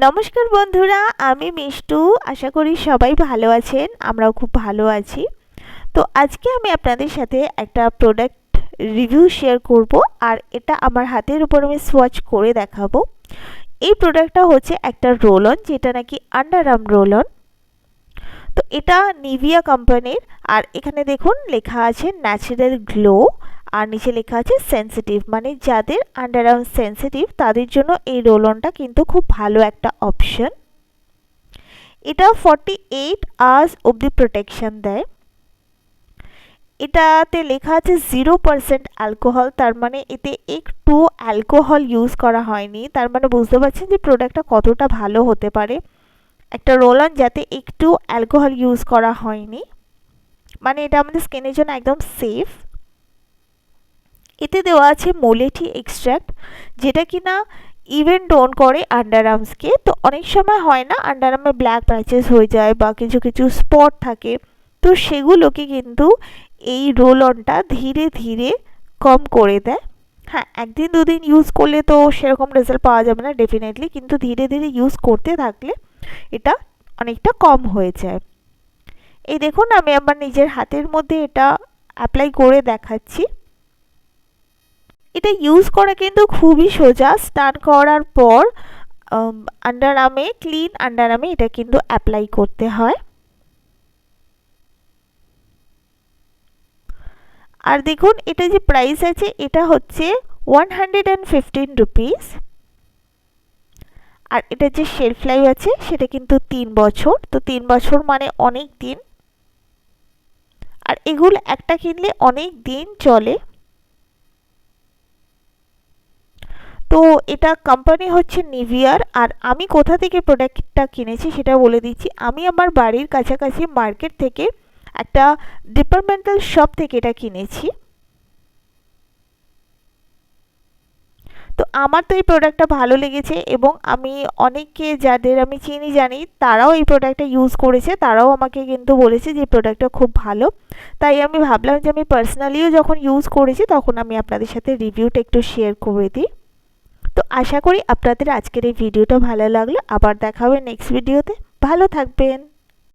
নমস্কার বন্ধুরা, আমি মিষ্টু। আশা করি সবাই ভালো আছেন, আমরাও খুব ভালো আছি। তো আজকে আমি আপনাদের সাথে একটা প্রোডাক্ট রিভিউ শেয়ার করব, আর এটা আমার হাতের উপর আমি সোয়াচ করে দেখাবো। এই প্রোডাক্টটা হচ্ছে একটা রোল অন, যেটা নাকি আন্ডার আর্ম রোল অন। তো এটা নিভিয়া কোম্পানির, আর এখানে দেখুন লেখা আছে ন্যাচারাল গ্লো, আর নিচে লেখা আছে সেন্সিটিভ, মানে যাদের আন্ডার আর্ম সেন্সিটিভ তাদের জন্য এই রোল অনটা কিন্তু খুব ভালো একটা অপশন। এটা 48 আওয়ার্স অবধি প্রোটেকশন দেয়। এটাতে লেখা আছে 0% অ্যালকোহল, তার মানে এতে একটু অ্যালকোহল ইউজ করা হয়নি। তার মানে বুঝতে পারছেন যে প্রোডাক্টটা কতটা ভালো হতে পারে। একটা রোল অন যাতে একটু অ্যালকোহল ইউজ করা হয়নি, মানে এটা আমাদের স্কিনের জন্য একদম সেফ। এতে দেওয়া আছে মোলেটি এক্সট্রাক্ট, যেটা কিনা ইভেন টোন করে আন্ডার আর্মসকে। তো অনেক সময় হয় না, আন্ডার আর্মে ব্ল্যাক প্যাচেস হয়ে যায় বা কিছু কিছু স্পট থাকে, তো সেগুলোকে কিন্তু এই রোল অনটা ধীরে ধীরে কম করে দেয়। হ্যাঁ, একদিন দুদিন ইউজ করলে তো সেরকম রেজাল্ট পাওয়া যাবে না ডেফিনেটলি, কিন্তু ধীরে ধীরে ইউজ করতে থাকলে এটা অনেকটা কম হয়ে যায়। এই দেখুন, আমি আমার নিজের হাতের মধ্যে এটা অ্যাপ্লাই করে দেখাচ্ছি। এটা ইউজ করা কিন্তু খুবই সোজা। স্নান করার পর আন্ডার আর্মে, ক্লিন আন্ডার আর্মে এটা কিন্তু অ্যাপ্লাই করতে হয়। আর দেখুন, এটা যে প্রাইস আছে এটা হচ্ছে 115 রুপিস। আর এটা যে শেলফ লাইফ আছে সেটা কিন্তু 3 বছর। তো 3 বছর মানে অনেক দিন, আর এগুলো একটা কিনলে অনেক দিন চলে। তো এটা কোম্পানি হচ্ছে নিভিয়ার। আর আমি কোথা থেকে প্রোডাক্টটা কিনেছি সেটা বলে দিচ্ছি। আমি আমার বাড়ির কাছাকাছি মার্কেট থেকে একটা ডিপার্টমেন্টাল শপ থেকে এটা কিনেছি। তো আমার তো এই প্রোডাক্টটা ভালো লেগেছে, এবং আমি অনেককে যাদের আমি চিনি জানি তারাও এই প্রোডাক্টটা ইউজ করেছে, তারাও আমাকে কিন্তু বলেছে যে প্রোডাক্টটা খুব ভালো। তাই আমি ভাবলাম যে আমি পার্সোনালিও যখন ইউজ করেছি তখন আমি আপনাদের সাথে রিভিউটা একটু শেয়ার করে দিই। তো আশা করি আপনাদের আজকের এই ভিডিওটা ভালো লাগলো। আবার দেখা হবে নেক্সট ভিডিওতে। ভালো থাকবেন।